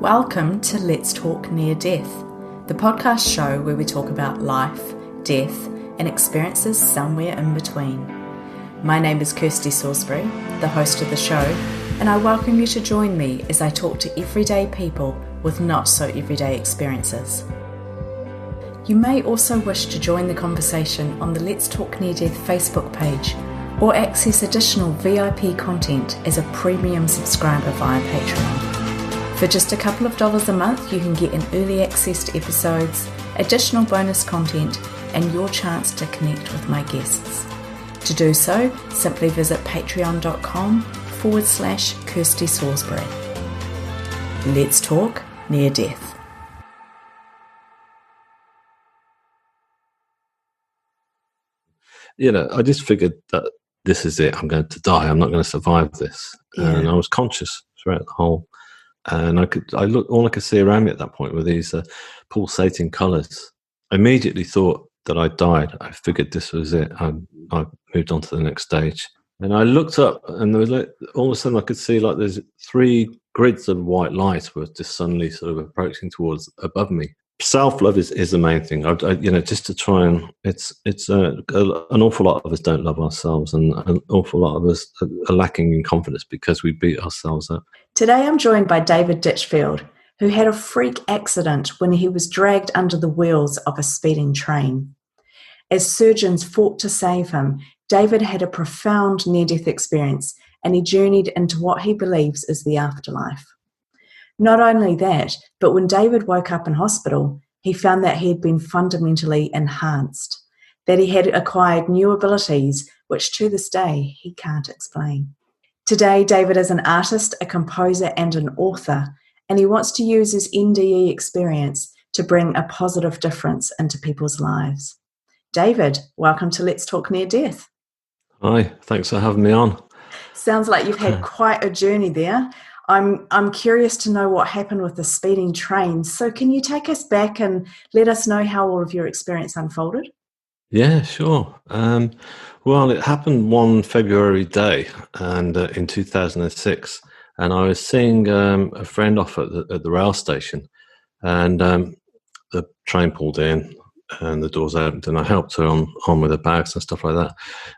Welcome to Let's Talk Near Death, the podcast show where we talk about life, death, and experiences somewhere in between. My name is Kirsty Salisbury, the host of the show, and I welcome you to join me as I talk to everyday people with not so everyday experiences. You may also wish to join the conversation on the Let's Talk Near Death Facebook page or access additional VIP content as a premium subscriber via Patreon. For just a couple of dollars a month, you can get an early access to episodes, additional bonus content, and your chance to connect with my guests. To do so, simply visit patreon.com/Kirsty Salisbury. Let's talk near death. I just figured that this is it. I'm going to die. I'm not going to survive this. Yeah. And I was conscious throughout the whole. And all I could see around me at that point were these pulsating colours. I immediately thought that I died. I figured this was it. I moved on to the next stage. And I looked up, and there was all of a sudden I could see there's three grids of white light were just suddenly sort of approaching towards above me. Self-love is the main thing. Just to try and it's an awful lot of us don't love ourselves, and an awful lot of us are lacking in confidence because we beat ourselves up. Today I'm joined by David Ditchfield, who had a freak accident when he was dragged under the wheels of a speeding train. As surgeons fought to save him, David had a profound near-death experience, and he journeyed into what he believes is the afterlife. Not only that, but when David woke up in hospital, he found that he had been fundamentally enhanced, that he had acquired new abilities, which to this day he can't explain. Today, David is an artist, a composer, and an author, and he wants to use his NDE experience to bring a positive difference into people's lives. David, welcome to Let's Talk Near Death. Hi, thanks for having me on. Sounds like you've had quite a journey there. I'm curious to know what happened with the speeding train. So can you take us back and let us know how all of your experience unfolded? Yeah, sure. Well, it happened one February day, and in 2006, and I was seeing a friend off at the rail station, and the train pulled in, and the doors opened, and I helped her on with her bags and stuff like that.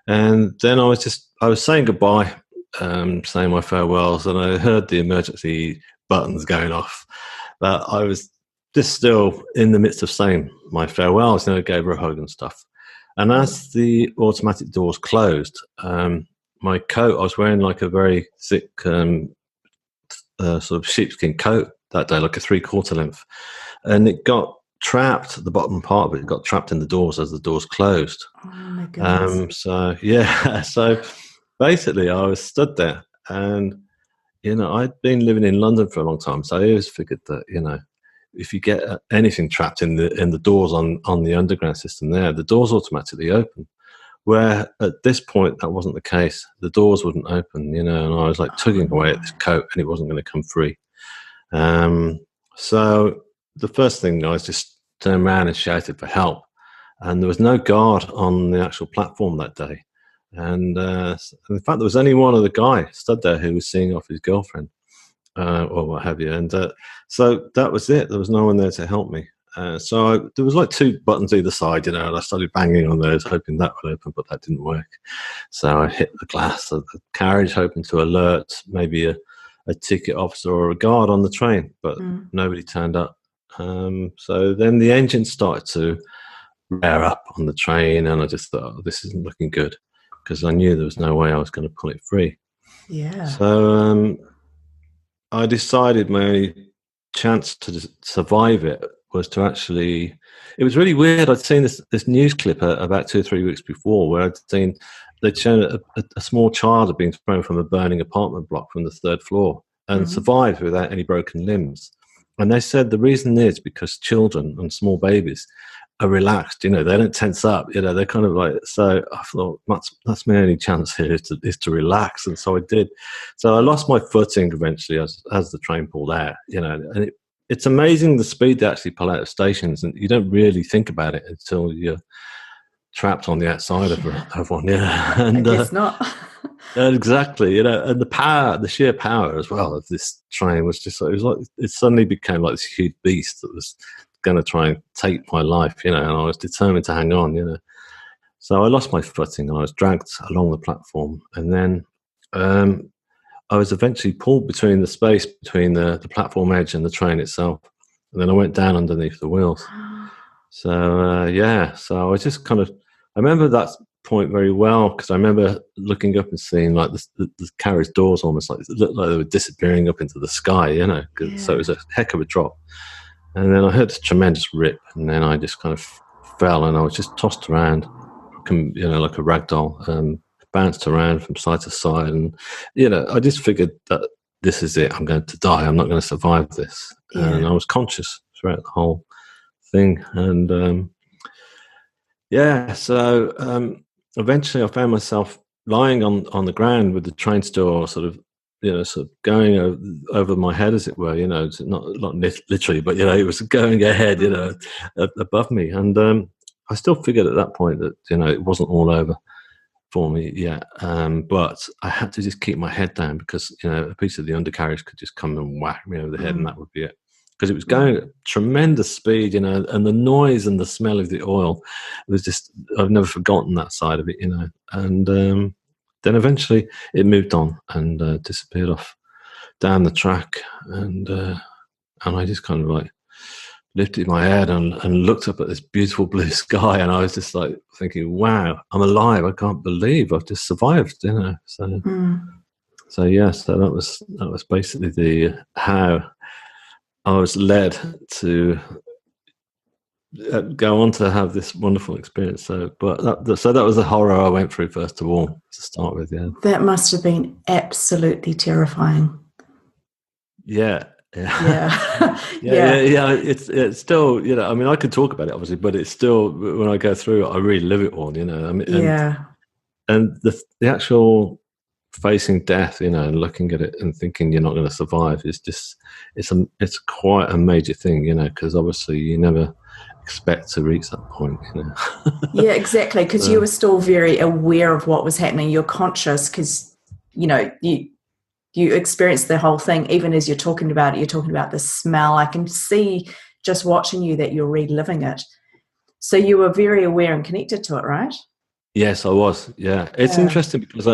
And then I was saying goodbye, saying my farewells, and I heard the emergency buttons going off. But I was just still in the midst of saying my farewells, gave her a hug and stuff. And as the automatic doors closed, my coat, I was wearing a very thick sort of sheepskin coat that day, like a 3/4 length. And it got trapped, the bottom part of it got trapped in the doors as the doors closed. Oh my goodness. So basically I was stood there, and I'd been living in London for a long time, so I always figured that if you get anything trapped in the doors on the underground system there, the doors automatically open. Where at this point that wasn't the case. The doors wouldn't open, and I was tugging away at this coat, and it wasn't going to come free. So the first thing, I just turned around and shouted for help, and there was no guard on the actual platform that day. And in fact, there was only one other guy stood there who was seeing off his girlfriend or what have you. And so that was it. There was no one there to help me. So there was two buttons either side, and I started banging on those, hoping that would open, but that didn't work. So I hit the glass of the carriage, hoping to alert maybe a ticket officer or a guard on the train, but nobody turned up. So then the engine started to rear up on the train, and I just thought, this isn't looking good, because I knew there was no way I was going to pull it free. Yeah. So I decided my only chance to survive it was to actually. It was really weird. I'd seen this news clip about 2 or 3 weeks before, where they'd shown a small child had been thrown from a burning apartment block from the 3rd floor and survived without any broken limbs. And they said the reason is because children and small babies are relaxed, they don't tense up, they're kind of so I thought that's my only chance here is to relax. And so I did. So I lost my footing eventually as the train pulled out, and it's amazing the speed they actually pull out of stations, and you don't really think about it until you're trapped on the outside of one. Yeah. And I guess not. Exactly, and the sheer power as well of this train was just like, it suddenly became like this huge beast that was going to try and take my life, and I was determined to hang on. So I lost my footing and I was dragged along the platform, and then I was eventually pulled between the space between the platform edge and the train itself, and then I went down underneath the wheels. So so I was just kind of, I remember that point very well because I remember looking up and seeing like the carriage doors almost like it looked like they were disappearing up into the sky, So it was a heck of a drop, and then I heard this tremendous rip, and then I just kind of fell and I was just tossed around, like a rag doll, bounced around from side to side, and I just figured that this is it. I'm going to die. I'm not going to survive this, and I was conscious throughout the whole thing, and so eventually I found myself lying on the ground with the train still sort of going over my head, as it were. It's not literally, but it was going ahead, above me, and I still figured at that point that it wasn't all over for me yet, but I had to just keep my head down because a piece of the undercarriage could just come and whack me over the head, and that would be it. Because it was going at tremendous speed, and the noise and the smell of the oil was just, I've never forgotten that side of it, and then eventually it moved on and disappeared off down the track, and I just kind of like lifted my head and looked up at this beautiful blue sky, and I was just like thinking, wow, I'm alive. I can't believe I've just survived, so so that was basically how I was led to go on to have this wonderful experience. So that was the horror I went through first of all to start with. That must have been absolutely terrifying. Yeah. It's still, I mean, I could talk about it obviously, but it's still, when I go through it, I really live it all, I mean, and the actual facing death, and looking at it and thinking you're not going to survive is just, it's quite a major thing, because obviously you never expect to reach that point, Yeah, exactly, because you were still very aware of what was happening. You're conscious because you experience the whole thing. Even as you're talking about it, you're talking about the smell. I can see just watching you that you're reliving it. So you were very aware and connected to it, right? Yes, I was. Yeah, it's interesting because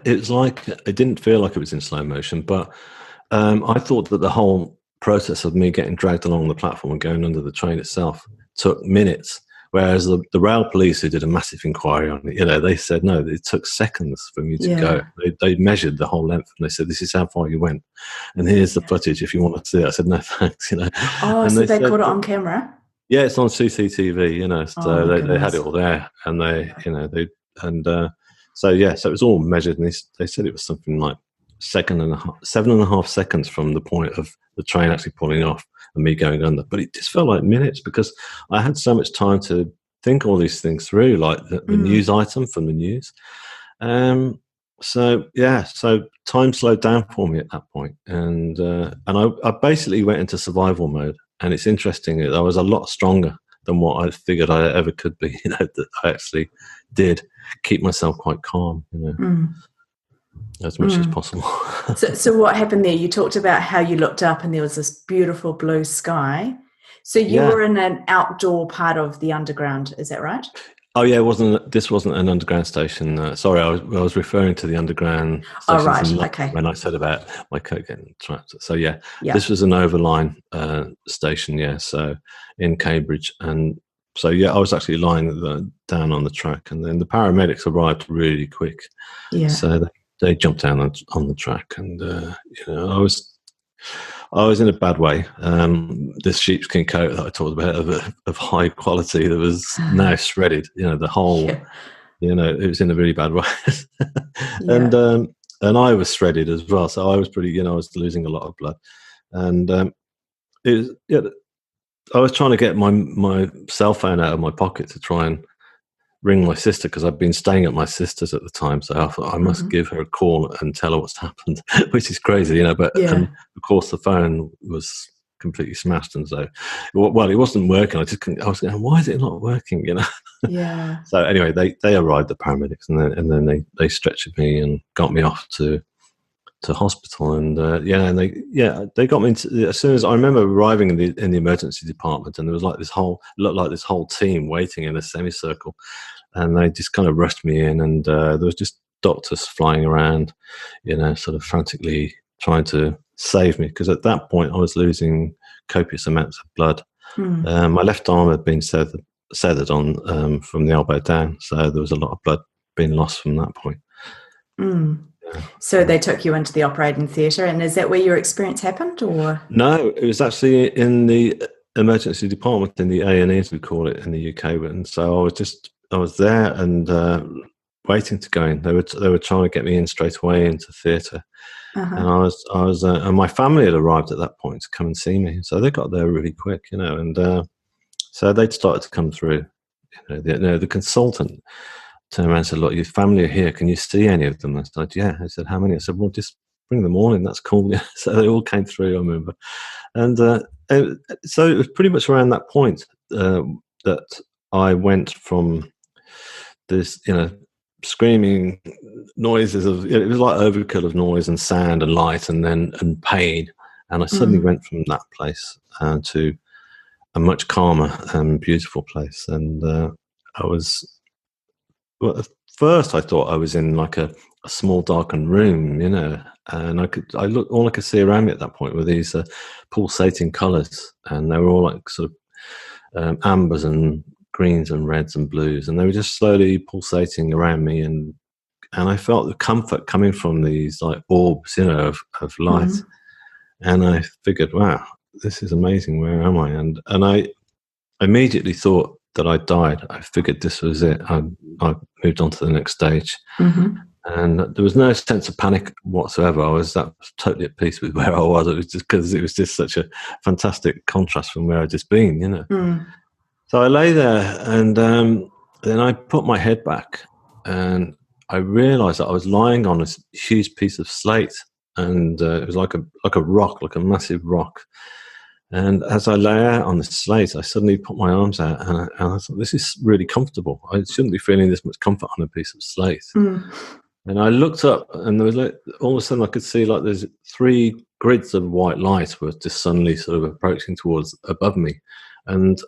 it's like, it didn't feel like it was in slow motion, but I thought that the whole process of me getting dragged along the platform and going under the train itself took minutes. Whereas the rail police, who did a massive inquiry on it, they said, no, it took seconds for me to go. They measured the whole length, and they said, this is how far you went. And here's the footage if you want to see it. I said, no, thanks, Oh, and so they caught it on camera? Yeah, it's on CCTV, so they had it all there. And so it was all measured, and they said it was something like 7.5 seconds from the point of the train actually pulling off and me going under. But it just felt like minutes because I had so much time to think all these things through, like the news item from the news. So time slowed down for me at that point, and I basically went into survival mode. And it's interesting that I was a lot stronger than what I figured I ever could be. That I actually did keep myself quite calm, as much as possible. So what happened there? You talked about how you looked up and there was this beautiful blue sky. So you were in an outdoor part of the underground, is that right? Oh yeah, this wasn't an underground station. Sorry, I was referring to the underground stations. Oh right, okay. When I said about my coat getting trapped. So this was an overline station. So in Cambridge, and so I was actually lying down on the track, and then the paramedics arrived really quick. Yeah. So they jumped down on the track, and I was in a bad way. This sheepskin coat that I talked about of high quality that was now shredded. The whole, it was in a really bad way, and I was shredded as well. So I was pretty, I was losing a lot of blood, and I was trying to get my cell phone out of my pocket to try and ring my sister because I'd been staying at my sister's at the time, so I thought I must give her a call and tell her what's happened, which is crazy, but and of course the phone was completely smashed. And so, well, it wasn't working. I was going, why is it not working? Yeah. So anyway, they arrived, the paramedics, and then they stretchered me and got me off to hospital. And they got me into, as soon as I remember arriving in the emergency department, and there was looked like this whole team waiting in a semicircle, and they just kind of rushed me in, and there was just doctors flying around, sort of frantically trying to save me, because at that point I was losing copious amounts of blood. My left arm had been severed on from the elbow down, so there was a lot of blood being lost from that point. So they took you into the operating theatre, and is that where your experience happened, or? No, it was actually in the emergency department, in the A&E, as we call it in the UK. And so I was there and waiting to go in. They were trying to get me in straight away into theatre, and I was and my family had arrived at that point to come and see me, so they got there really quick, and so they'd started to come through. The consultant turned around and said, "Look, your family are here. Can you see any of them?" I said, "Yeah." I said, "How many?" I said, "Well, just bring them all in. That's cool." So they all came through, I remember. And so it was pretty much around that point that I went from this, screaming noises of, it was like overkill of noise and sound and light and pain. And I suddenly went from that place to a much calmer and beautiful place. And at first I thought I was in like a small darkened room, and all I could see around me at that point were these pulsating colours, and they were all like sort of ambers and greens and reds and blues, and they were just slowly pulsating around me, and I felt the comfort coming from these like orbs, of light. And I figured, wow, this is amazing. Where am I? And I immediately thought that I died. I figured this was it. I moved on to the next stage. And there was no sense of panic whatsoever. I was totally at peace with where I was. It was just because it was just such a fantastic contrast from where I'd just been, So I lay there, and then I put my head back, and I realised that I was lying on this huge piece of slate, and it was like a rock, like a massive rock. And as I lay out on the slate, I suddenly put my arms out, and I thought, this is really comfortable. I shouldn't be feeling this much comfort on a piece of slate. And I looked up, and there was all of a sudden I could see like there's 3 grids of white light were just suddenly sort of approaching towards above me, and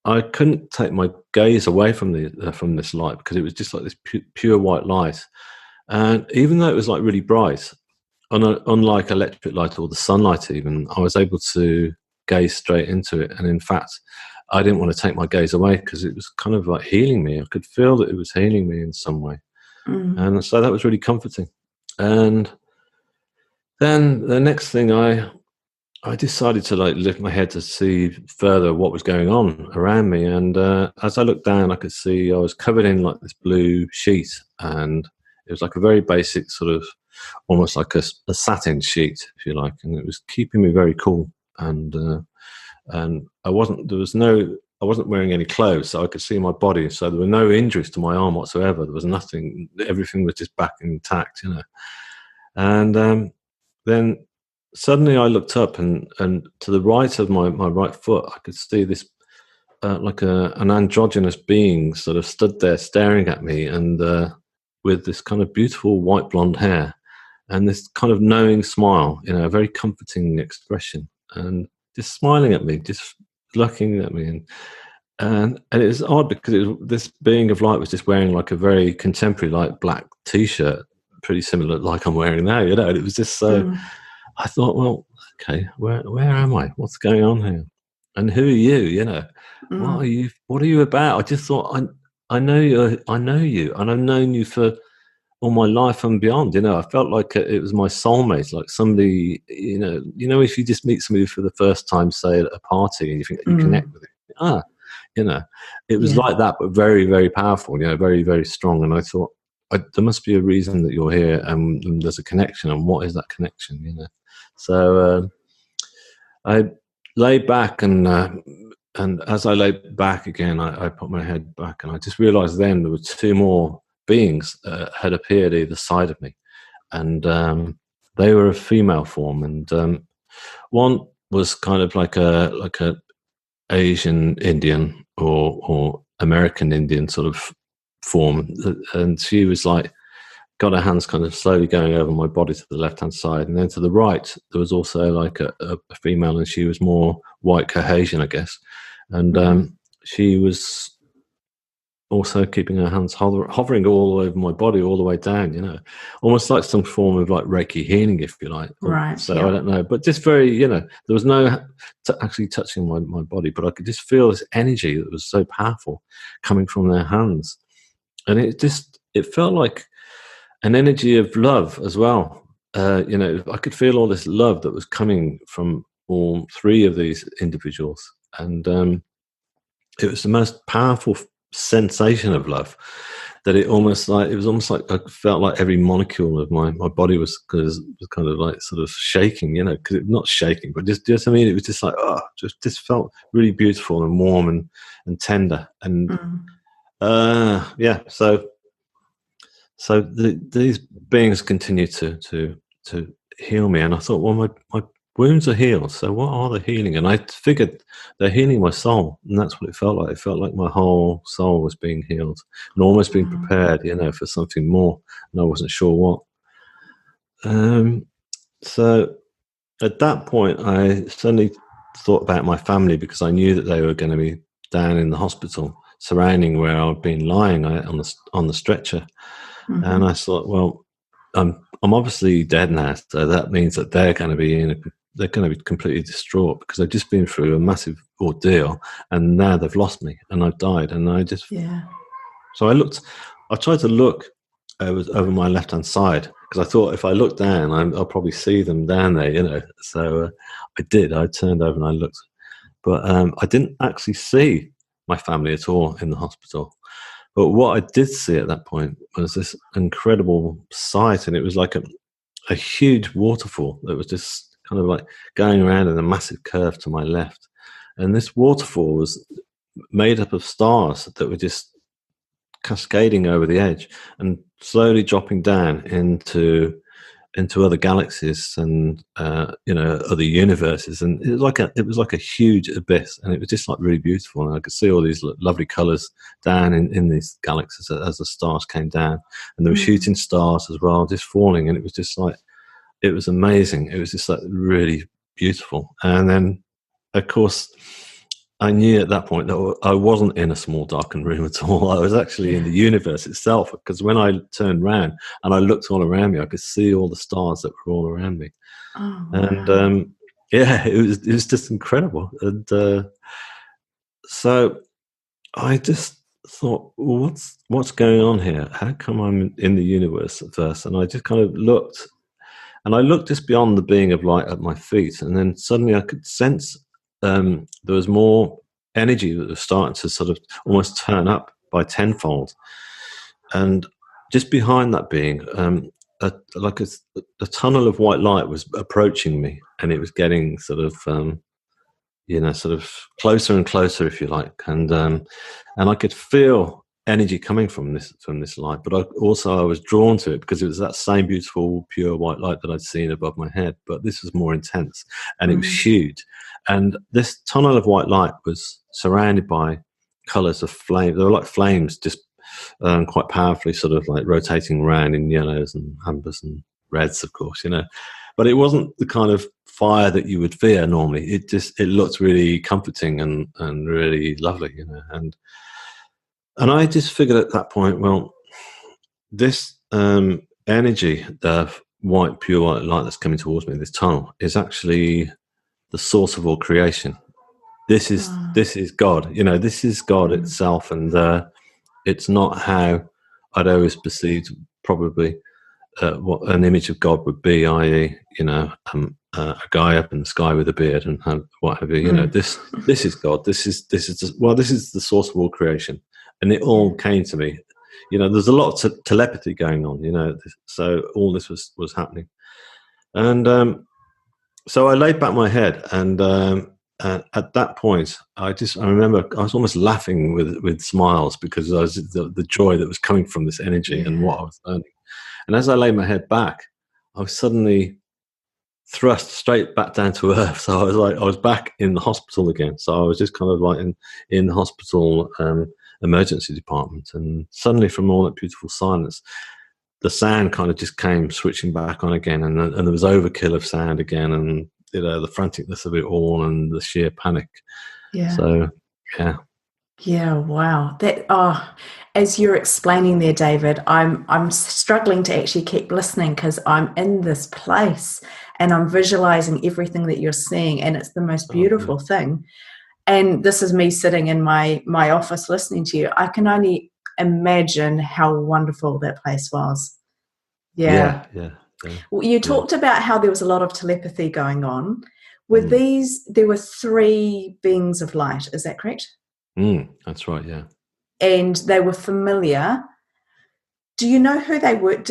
I couldn't take my gaze away from this light, because it was just like this pure white light. And even though it was like really bright, unlike electric light or the sunlight even, I was able to gaze straight into it. And in fact, I didn't want to take my gaze away, because it was kind of like healing me. I could feel that it was healing me in some way. And so that was really comforting. And then the next thing, I decided to like lift my head to see further what was going on around me. And as I looked down, I could see I was covered in like this blue sheet, and it was like a very basic sort of, almost like a satin sheet, if you like, and it was keeping me very cool. And I wasn't wearing any clothes, so I could see my body. So there were no injuries to my arm whatsoever. There was nothing. Everything was just back intact, And then suddenly I looked up, and to the right of my right foot, I could see this like an androgynous being sort of stood there staring at me, and with this kind of beautiful white blonde hair and this kind of knowing smile, a very comforting expression, and just smiling at me, just looking at me. And it was odd, because this being of light was just wearing like a very contemporary light black T-shirt, pretty similar like I'm wearing now, and it was just so... I thought, well, okay, where am I? What's going on here? And who are you? What are you? What are you about? I just thought, I know you, and I've known you for all my life and beyond. I felt like it was my soulmate, like somebody. If you just meet somebody for the first time, say at a party, and you think you connect with it. It was like that, but very, very powerful. Very, very strong. And I thought, there must be a reason that you're here, and there's a connection. And what is that connection? So I lay back, and as I lay back again, I put my head back, and I just realised then there were 2 more beings had appeared either side of me, and they were a female form, and one was kind of like a Asian Indian or American Indian sort of form, and she was like got her hands kind of slowly going over my body to the left hand side, and then to the right there was also like a female, and she was more white Caucasian, I guess, and she was also keeping her hands hovering all over my body, all the way down, you know, almost like some form of like Reiki healing, if you like. Right. So I don't know, but just very, you know, there was no actually touching my body, but I could just feel this energy that was so powerful coming from their hands. And it felt like an energy of love as well. You know, I could feel all this love that was coming from all three of these individuals. And it was the most powerful sensation of love that it was almost like I felt like every molecule of my body was kind of like sort of shaking, you know, because not shaking, but just I mean, it was just like, just felt really beautiful and warm and tender. And yeah, so these beings continue to heal me, and I thought, well, my wounds are healed, so what are they healing? And I figured they're healing my soul, and that's what it felt like. It felt like my whole soul was being healed and almost being prepared, you know, for something more, and I wasn't sure what. So at that point, I suddenly thought about my family, because I knew that they were going to be down in the hospital surrounding where I'd been lying on the stretcher. And I thought, well, I'm obviously dead now, so that means that they're going to be completely distraught, because they've just been through a massive ordeal, and now they've lost me, and I've died, and I just So I tried to look over my left hand side, because I thought if I look down, I'll probably see them down there, you know. So I did. I turned over and I looked, but I didn't actually see my family at all in the hospital. But what I did see at that point was this incredible sight, and it was like a huge waterfall that was just kind of like going around in a massive curve to my left. And this waterfall was made up of stars that were just cascading over the edge and slowly dropping down into other galaxies and you know, other universes. And it was like a huge abyss, and it was just like really beautiful, and I could see all these lovely colors down in these galaxies as the stars came down, and there were shooting stars as well just falling, and it was just like, it was amazing. It was just like really beautiful. And then of course I knew at that point that I wasn't in a small darkened room at all. I was actually in the universe itself, because when I turned around and I looked all around me, I could see all the stars that were all around me. Oh, wow. And yeah, it was just incredible. And so I just thought, well, what's going on here? How come I'm in the universe at first? And I just kind of looked, and I looked just beyond the being of light at my feet, and then suddenly I could sense there was more energy that was starting to sort of almost turn up by tenfold. And just behind that being, a tunnel of white light was approaching me, and it was getting sort of, you know, sort of closer and closer, if you like. And I could feel energy coming from this light, but I was drawn to it because it was that same beautiful pure white light that I'd seen above my head, but this was more intense, and it was huge. And this tunnel of white light was surrounded by colors of flame. They were like flames, just quite powerfully sort of like rotating around in yellows and ambers and reds, of course, you know. But it wasn't the kind of fire that you would fear normally. It looked really comforting and really lovely, you know. And I just figured at that point, well, this energy, the pure white light that's coming towards me, this tunnel, is actually the source of all creation. This is God, you know. This is God itself, and it's not how I'd always perceived probably what an image of God would be, i.e., you know, a guy up in the sky with a beard and what have you. You know, this is God. This is the source of all creation. And it all came to me. You know, there's a lot of telepathy going on, you know, so all this was happening. And so I laid back my head, and at that point, I remember I was almost laughing with smiles, because I was the joy that was coming from this energy and what I was learning. And as I laid my head back, I was suddenly thrust straight back down to earth. So I was back in the hospital again. So I was just kind of like in the hospital emergency department, and suddenly from all that beautiful silence, the sound kind of just came switching back on again, and there was overkill of sound again, and the franticness of it all, and the sheer panic. Yeah. So yeah. Yeah, wow. As you're explaining there, David, I'm struggling to actually keep listening because I'm in this place and I'm visualizing everything that you're seeing, and it's the most beautiful thing. And this is me sitting in my office listening to you. I can only imagine how wonderful that place was. Yeah. Well, you talked about how there was a lot of telepathy going on. There were 3 beings of light, is that correct? That's right, yeah. And they were familiar. Do you know who they were?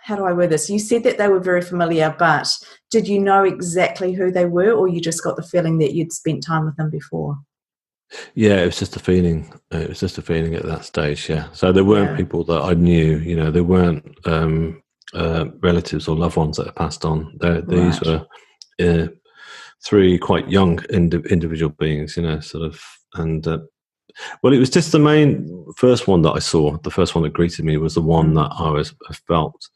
How do I word this? You said that they were very familiar, but did you know exactly who they were, or you just got the feeling that you'd spent time with them before? Yeah, it was just a feeling. It was just a feeling at that stage, yeah. So there weren't people that I knew, there weren't relatives or loved ones that had passed on. These were 3 quite young individual beings, sort of, and well, it was just the first one that I saw. The first one that greeted me was the one that I felt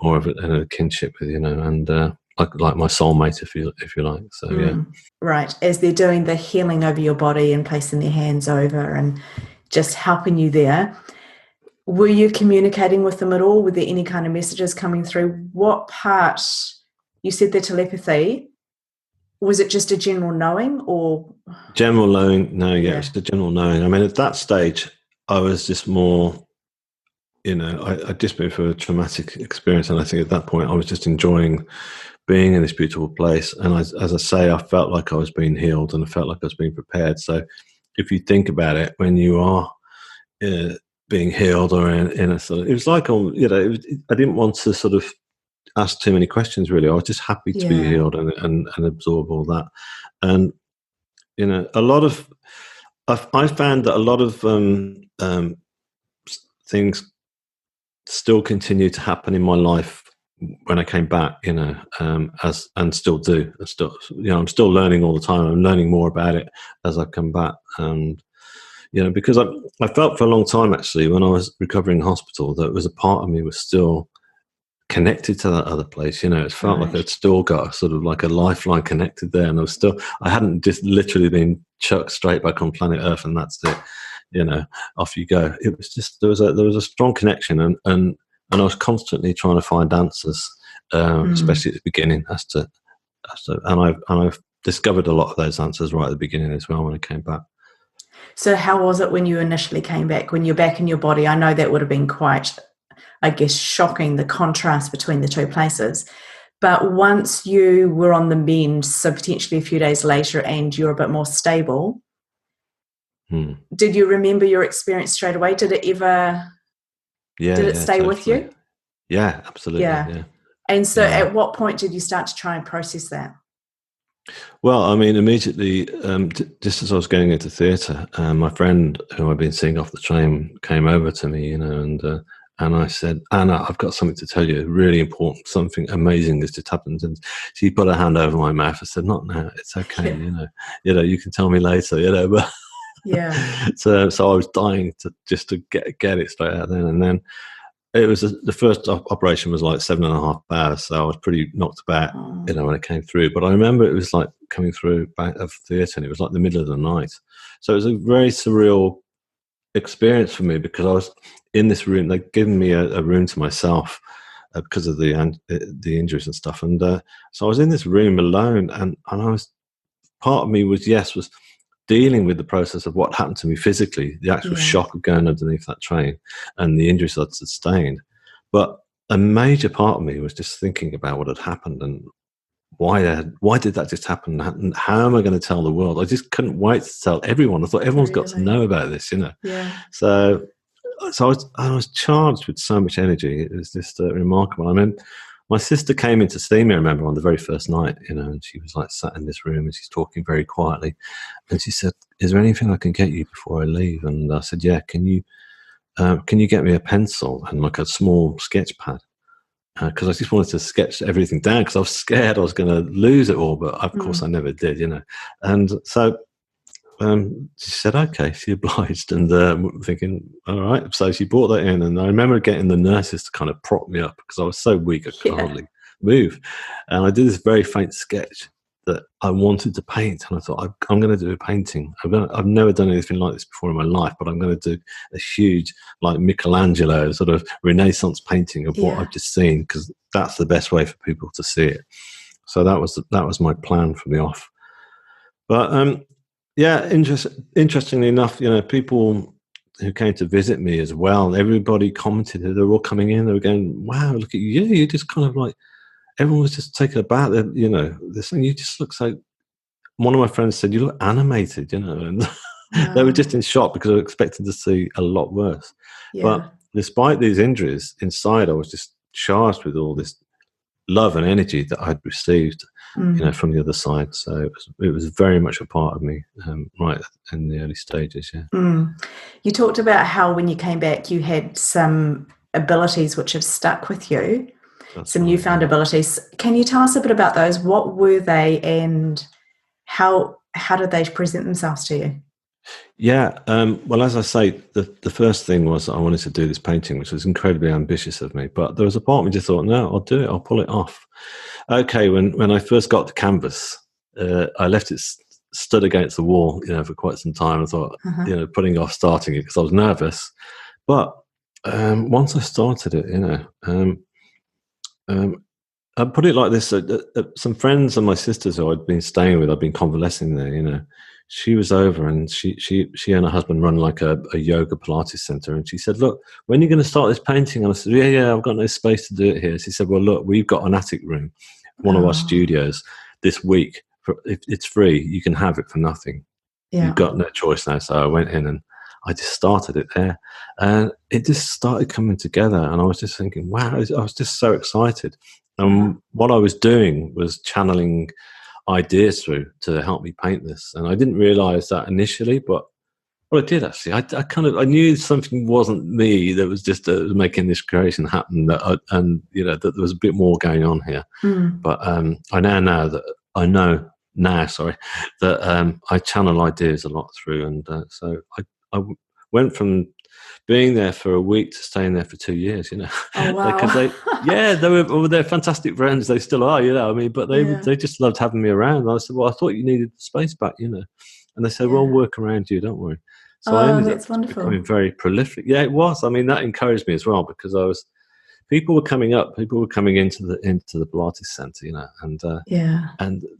more of a kinship with, and like my soulmate, if you like. So yeah. Right, as they're doing the healing over your body and placing their hands over and just helping you there. Were you communicating with them at all? Were there any kind of messages coming through? What part, you said the telepathy, was it just a general knowing or? General knowing, no, yeah, it's the general knowing. I mean, at that stage, I was just more, I'd just been through a traumatic experience, and I think at that point I was just enjoying being in this beautiful place. And as I say, I felt like I was being healed, and I felt like I was being prepared. So if you think about it, when you are being healed or in a sort of, it was like, I didn't want to sort of ask too many questions, really. I was just happy to be healed and absorb all that. And, a lot of, I found that a lot of things still continue to happen in my life when I came back, and still do. I'm still learning all the time. I'm learning more about it as I come back. And, because I felt for a long time, actually, when I was recovering in hospital, that it was a part of me was still connected to that other place. It felt like I'd still got sort of like a lifeline connected there, and I hadn't just literally been chucked straight back on planet Earth and that's it. Off you go. It was just there was a strong connection, and I was constantly trying to find answers, especially at the beginning, and I've discovered a lot of those answers right at the beginning as well when I came back. So how was it when you initially came back, when you're back in your body? I know that would have been quite, I guess, shocking, the contrast between the 2 places. But once you were on the mend, so potentially a few days later, and you're a bit more stable, did you remember your experience straight away? Did it ever... did it stay totally with you? Yeah, absolutely. Yeah. And so at what point did you start to try and process that? Well, I mean, immediately, just as I was going into theatre, my friend who I'd been seeing off the train came over to me, and I said, "Anna, I've got something to tell you, really important, something amazing has just happened." And she put her hand over my mouth and said, "Not now, it's okay, you can tell me later, but." Yeah. So I was dying to get it straight out then, and then it was the first operation was like 7.5 hours, so I was pretty knocked about, when it came through. But I remember it was like coming through back of theatre, and it was like the middle of the night, so it was a very surreal experience for me because I was in this room. They'd given me a room to myself because of the injuries and stuff, and so I was in this room alone, and I was, part of me was dealing with the process of what happened to me physically, the actual shock of going underneath that train and the injuries I'd sustained. But a major part of me was just thinking about what had happened and why did that just happen? And how am I going to tell the world? I just couldn't wait to tell everyone. I thought everyone's got to know about this, Yeah. So I was charged with so much energy. It was just remarkable. I mean, my sister came in to see me, I remember, on the very first night, and she was like sat in this room and she's talking very quietly. And she said, "Is there anything I can get you before I leave?" And I said, "Yeah, can you get me a pencil and like a small sketch pad?" because I just wanted to sketch everything down because I was scared I was going to lose it all, but of course I never did, And so she said, okay, she obliged, and thinking, all right. So she brought that in, and I remember getting the nurses to kind of prop me up because I was so weak I could hardly move. And I did this very faint sketch that I wanted to paint, and I thought, I'm going to do a painting. I've never done anything like this before in my life, but I'm going to do a huge, like Michelangelo, sort of Renaissance painting of what I've just seen, because that's the best way for people to see it. So that was my plan from the off. But yeah, interestingly enough, people who came to visit me as well, everybody commented. They were all coming in. They were going, "Wow, look at you! You just kind of like." Everyone was just taken aback. That this thing. You just look so. One of my friends said, "You look animated," and they were just in shock because I was expecting to see a lot worse. Yeah. But despite these injuries, inside I was just charged with all this love and energy that I'd received, from the other side. So it was very much a part of me, right in the early stages. Yeah. You talked about how when you came back, you had some abilities which have stuck with you. That's some newfound abilities. Can you tell us a bit about those? What were they, and how did they present themselves to you? Yeah, well, as I say, the first thing was I wanted to do this painting, which was incredibly ambitious of me. But there was a part of me just thought, no, I'll do it. I'll pull it off. Okay, when I first got the canvas, I left it stood against the wall, for quite some time. I thought, putting off starting it because I was nervous. But once I started it, I put it like this: some friends and my sisters who I'd been staying with, I'd been convalescing there. She was over, and she and her husband run like a yoga Pilates center. And she said, "Look, when are you going to start this painting?" And I said, "Yeah, I've got no space to do it here." She said, "Well, look, we've got an attic room, one of our studios this week. If it's free, you can have it for nothing. You've got no choice now." So I went in and I just started it there, and it just started coming together. And I was just thinking, wow, I was just so excited. And what I was doing was channeling ideas through to help me paint this. And I didn't realize that initially, but I did actually. I knew something wasn't me that was just making this creation happen. That there was a bit more going on here. But I know that I channel ideas a lot through, and so I went from being there for a week to staying there for 2 years, Oh, wow. they're fantastic friends. They still are, but they just loved having me around. And I said, well, I thought you needed the space back, and they said, well, I'll work around you, don't worry. So I ended up becoming very prolific. Yeah, it was. I mean, that encouraged me as well, because people were coming into the Pilates center, and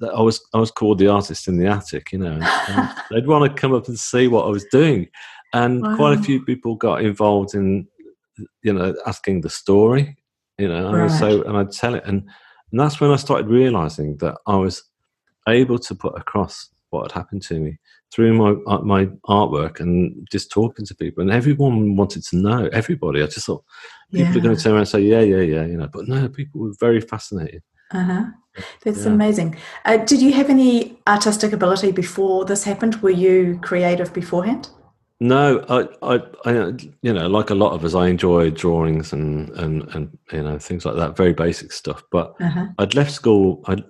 I was called the artist in the attic, and they'd want to come up and see what I was doing. And quite a few people got involved in, asking the story, and I'd tell it. And that's when I started realizing that I was able to put across what had happened to me through my artwork and just talking to people. And everyone wanted to know, everybody. I just thought people are going to turn around and say, yeah, but no, people were very fascinated. That's amazing. Did you have any artistic ability before this happened? Were you creative beforehand? No, I like a lot of us, I enjoy drawings and things like that, very basic stuff. But I'd left school. I'd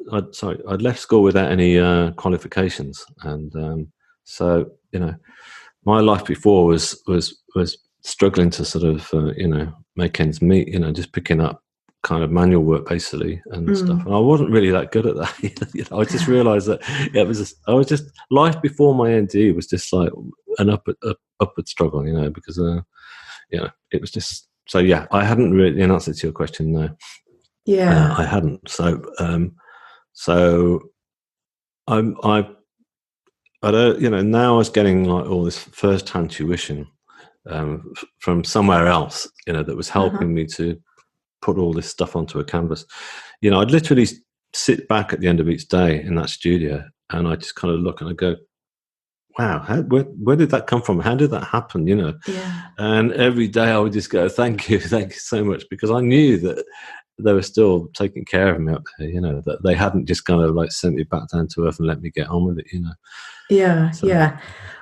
left school without any qualifications, and so my life before was struggling to sort of make ends meet. Just picking up kind of manual work basically and stuff, and I wasn't really that good at that. I just realized that I was just life before my NDE was just like an upward struggle, because it was just so. Yeah, I hadn't really, in answer to your question, no. Yeah, I hadn't. So I don't, now I was getting like all this first-hand tuition from somewhere else, that was helping me to put all this stuff onto a canvas. I'd literally sit back at the end of each day in that studio, and I just kind of look and I go, wow, where did that come from? How did that happen? And every day I would just go, thank you so much, because I knew that they were still taking care of me up there, that they hadn't just kind of like sent me back down to earth and let me get on with it, Yeah.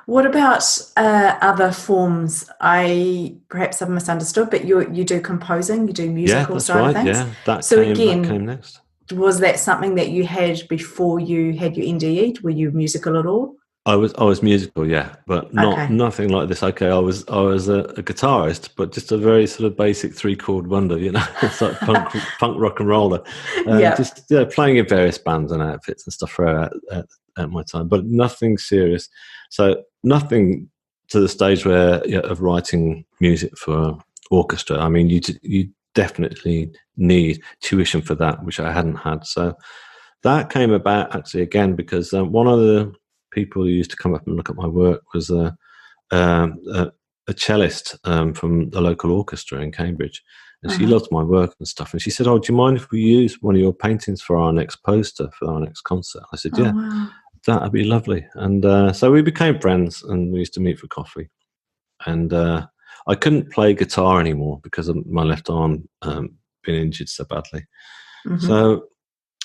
What about other forms? Perhaps I've misunderstood, but you do composing, you do Yeah, musical that's side of right. things. Yeah, that So came again, next. was that something that you had before you had your NDE? Were you musical at all? I was musical, yeah, but Okay. nothing like this. Okay, I was a guitarist, but just a very sort of basic 3-chord wonder, you know. It's like punk rock and roller, Yeah. just playing in various bands and outfits and stuff for at my time, but nothing serious. So nothing to the stage where of writing music for orchestra. I mean, you definitely need tuition for that, which I hadn't had. So that came about actually again because one of the people who used to come up and look at my work was um, a, a cellist from the local orchestra in Cambridge, and she Uh-huh. loved my work and stuff. And she said, "Oh, do you mind if we use one of your paintings for our next poster for our next concert?" I said, Oh "Yeah, wow. that'd be lovely." And so we became friends, and we used to meet for coffee. And I couldn't play guitar anymore because of my left arm being injured so badly. Mm-hmm. So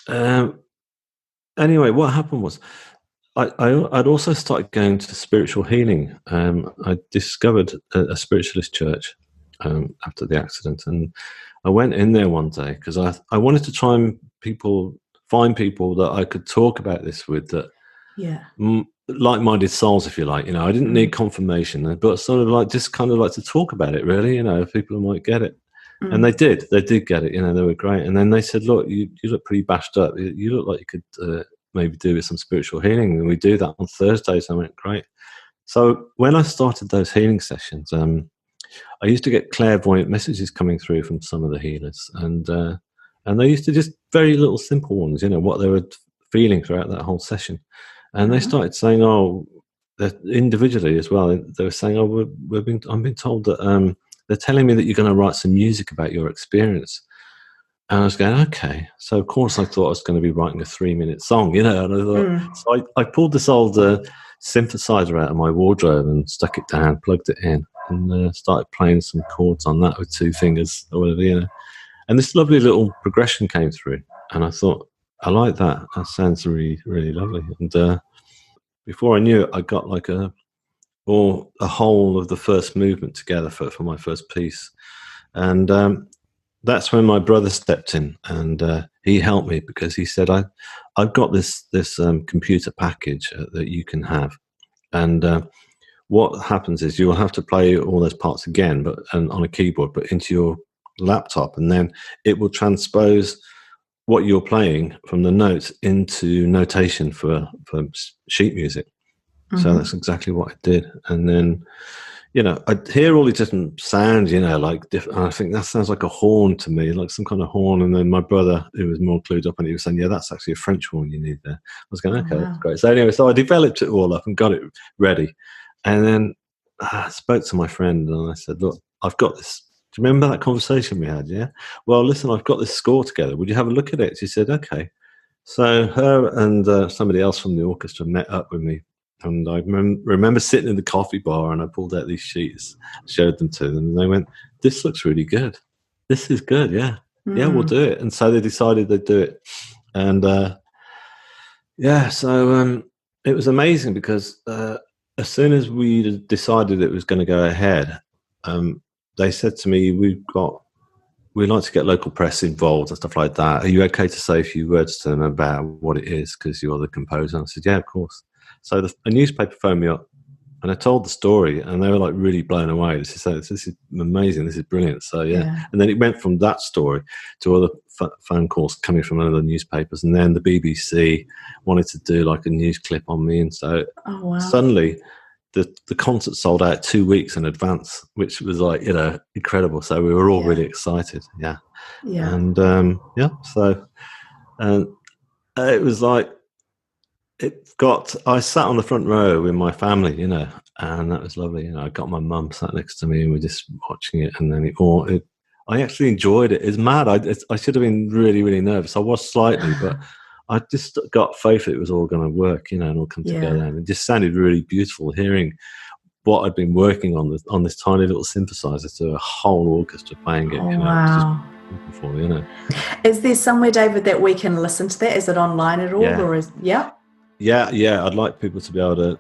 um, anyway, what happened was I'd also started going to spiritual healing. I discovered a spiritualist church after the accident, and I went in there one day because I wanted to try and find people that I could talk about this with, that Yeah. like-minded souls, if you like. You know, I didn't need Mm. confirmation, but sort of like just kind of like to talk about it. Really, you know, people who might get it. And Mm. they did get it, you know, they were great. And then they said, "Look, you look pretty bashed up. You look like you could maybe do with some spiritual healing." And we do that on Thursdays. I went, "Great." So when I started those healing sessions, I used to get clairvoyant messages coming through from some of the healers, and they used to just very little simple ones, you know, what they were feeling throughout that whole session. And they Uh-huh. started saying, "Oh," that individually as well. They were saying, "Oh, I'm being told that they're telling me that you're going to write some music about your experience." And I was going, "Okay." So of course I thought I was going to be writing a 3-minute song, you know. And I thought, Mm. so I pulled this old synthesizer out of my wardrobe and stuck it down, plugged it in, and started playing some chords on that with 2 fingers or whatever, you know. And this lovely little progression came through, and I thought, I like that. That sounds really, really lovely. And before I knew it, I got like a whole of the first movement together for my first piece. And that's when my brother stepped in, and he helped me because he said, I've got this computer package that you can have. And what happens is you'll have to play all those parts again, but and on a keyboard, but into your laptop, and then it will transpose what you're playing from the notes into notation for sheet music. So Mm-hmm. that's exactly what I did. And then, you know, I'd hear all these different sounds, you know, like different. I think that sounds like a horn to me, like some kind of horn. And then my brother, who was more clued up, and he was saying, "Yeah, that's actually a French horn you need there." I was going, Oh "Okay, that's wow. great." So anyway, so I developed it all up and got it ready. And then I spoke to my friend and I said, "Look, I've got this. Do you remember that conversation we had? Yeah. Well, listen, I've got this score together. Would you have a look at it?" She said, "Okay." So her and somebody else from the orchestra met up with me, and I remember sitting in the coffee bar, and I pulled out these sheets, showed them to them, and they went, "This looks really good. This is good. Yeah, yeah, we'll Mm. do it." And so they decided they'd do it, and yeah, so it was amazing because as soon as we decided it was going to go ahead, um, they said to me, "We'd like to get local press involved and stuff like that. Are you okay to say a few words to them about what it is because you're the composer?" And I said, "Yeah, of course." So a newspaper phoned me up, and I told the story, and they were like really blown away. This is amazing. This is brilliant. So yeah, Yeah. and then it went from that story to other phone calls coming from other newspapers, and then the BBC wanted to do like a news clip on me, and so Oh wow. suddenly the concert sold out 2 weeks in advance, which was like, you know, incredible. So we were all Yeah. really excited. Yeah. Yeah. And yeah, so and it was like I sat on the front row with my family, you know, and that was lovely. You know, I got my mum sat next to me, and we're just watching it, and then I actually enjoyed it. It's mad. I should have been really, really nervous. I was slightly, but I just got faith that it was all going to work, you know, and all come together. Yeah. And it just sounded really beautiful hearing what I'd been working on this tiny little synthesizer to a whole orchestra playing it. Oh You know, it was just wow. beautiful. You know. Is there somewhere, David, that we can listen to that? Is it online at all, Yeah. or is yeah? Yeah, I'd like people to be able to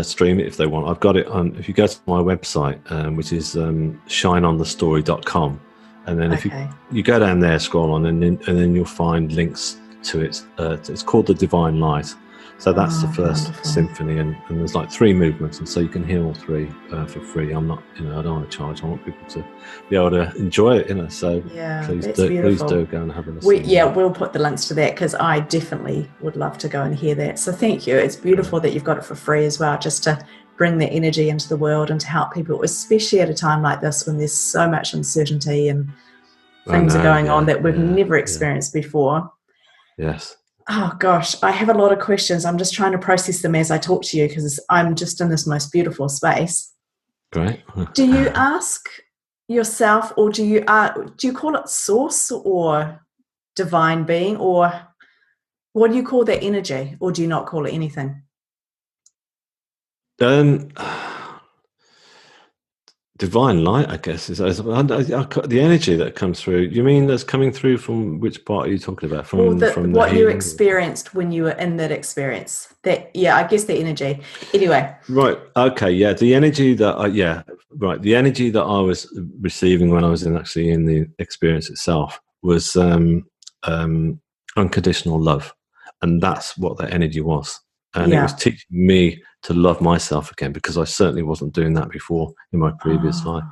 stream it if they want. I've got it on. If you go to my website, which is shineonthestory.com, and then if you go down there, scroll on, and then you'll find links to it. It's called The Divine Light. So that's the first wonderful symphony, and there's like 3 movements, and so you can hear all 3 for free. I'm not, I don't want to charge. I want people to be able to enjoy it, So please do go and have a listen. We'll put the links to that, because I definitely would love to go and hear that. So thank you. It's beautiful that you've got it for free as well, just to bring that energy into the world and to help people, especially at a time like this when there's so much uncertainty and things are going on that we've never experienced before. Yes. Oh gosh, I have a lot of questions. I'm just trying to process them as I talk to you, because I'm just in this most beautiful space. Great. Do you ask yourself, or do you call it source or divine being, or what do you call that energy, or do you not call it anything? Divine light, I guess, is the energy that comes through. You mean that's coming through from which part are you talking about? From what you experienced when you were in that experience. I guess the energy. Anyway. Right. Okay. Yeah. The energy that the energy that I was receiving when I was in the experience itself was unconditional love, and that's what that energy was. And it was teaching me to love myself again, because I certainly wasn't doing that before in my previous life.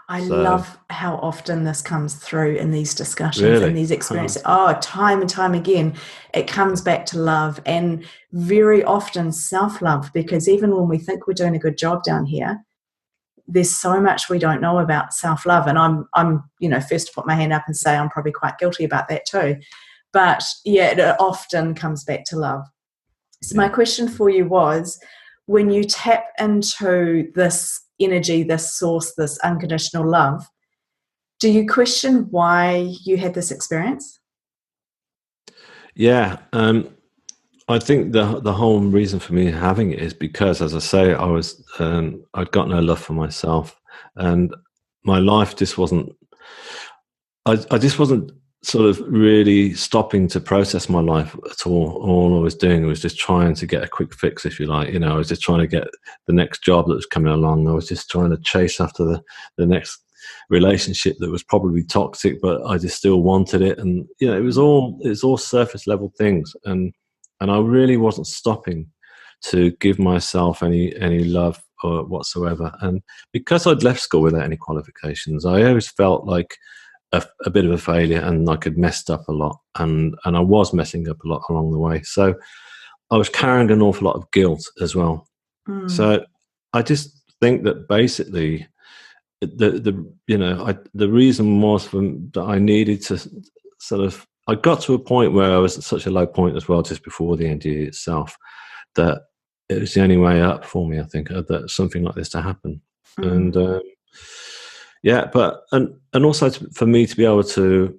I love how often this comes through in these discussions, really? In these experiences. Time and time again, it comes back to love, and very often self-love, because even when we think we're doing a good job down here, there's so much we don't know about self-love. And I'm first to put my hand up and say I'm probably quite guilty about that too. But it often comes back to love. So my question for you was, when you tap into this energy, this source, this unconditional love, do you question why you had this experience? Yeah. I think the whole reason for me having it is because, as I say, I'd got no love for myself, and my life just wasn't. I just wasn't sort of really stopping to process my life at all. All I was doing was just trying to get a quick fix, if you like. I was just trying to get the next job that was coming along. I was just trying to chase after the next relationship that was probably toxic, but I just still wanted it. And it was all surface level things, and I really wasn't stopping to give myself any love or whatsoever. And because I'd left school without any qualifications, I always felt like a bit of a failure, and like I'd messed up a lot, and I was messing up a lot along the way. So I was carrying an awful lot of guilt as well. So I just think that basically the reason was that I needed to I got to a point where I was at such a low point as well, just before the NDE itself, that it was the only way up for me, I think, that something like this to happen. And but also for me to be able to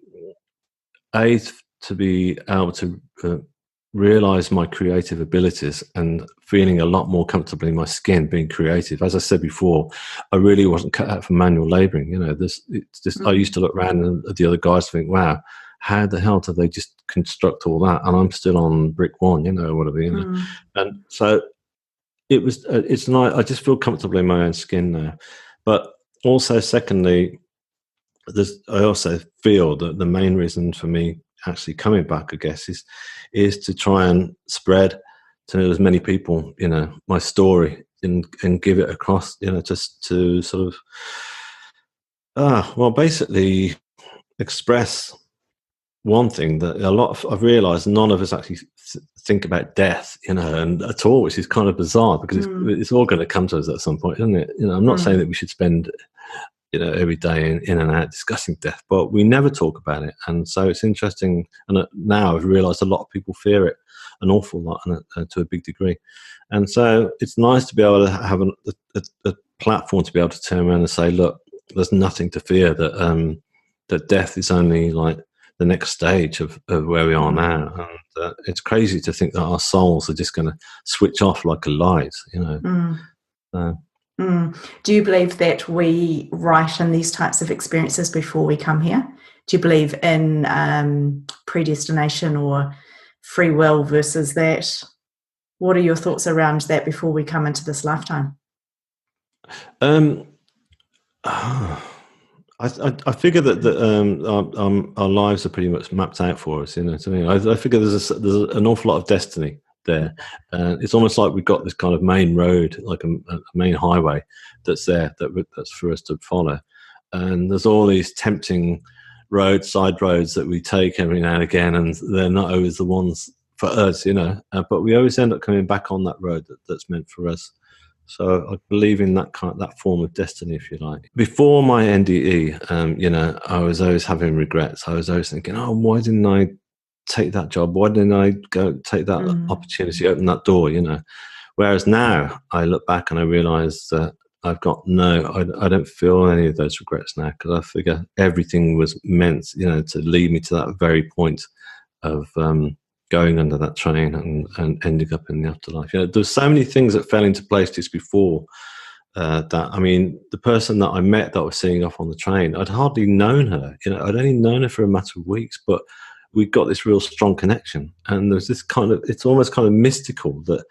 realize my creative abilities and feeling a lot more comfortable in my skin being creative. As I said before, I really wasn't cut out for manual laboring. I used to look around at the other guys and think, wow, how the hell do they just construct all that? And I'm still on brick one, or whatever, And so it's nice. I just feel comfortable in my own skin now. But also, secondly, I also feel that the main reason for me actually coming back, I guess, is to try and spread to as many people, my story, and give it across, just to sort of, basically express one thing that I've realised none of us actually think about death, and at all, which is kind of bizarre, because it's all going to come to us at some point, isn't it? I'm not saying that we should spend every day in and out discussing death, but we never talk about it. And so it's interesting. And now I've realized a lot of people fear it an awful lot, and to a big degree. And so it's nice to be able to have a platform to be able to turn around and say, look, there's nothing to fear, that death is only like the next stage of where we are now. And it's crazy to think that our souls are just going to switch off like a light, Do you believe that we write in these types of experiences before we come here? Do you believe in predestination or free will versus that? What are your thoughts around that before we come into this lifetime? Um, I figure that our lives are pretty much mapped out for us. You know, so I figure there's an awful lot of destiny there. It's almost like we've got this kind of main road, like a main highway, that's there that's for us to follow. And there's all these tempting side roads that we take every now and again, and they're not always the ones for us, you know. But we always end up coming back on that road that's meant for us. So I believe in that form of destiny, if you like. Before my NDE, you know, I was always having regrets. I was always thinking, oh, why didn't I take that job? Why didn't I go take that opportunity, open that door, you know? Whereas now I look back and I realise that I don't feel any of those regrets now, because I figure everything was meant, you know, to lead me to that very point of going under that train and ending up in the afterlife. You know, there's so many things that fell into place just before that. I mean, the person that I met that I was seeing off on the train, I'd hardly known her. You know, I'd only known her for a matter of weeks, but we got this real strong connection. And there's this it's almost kind of mystical that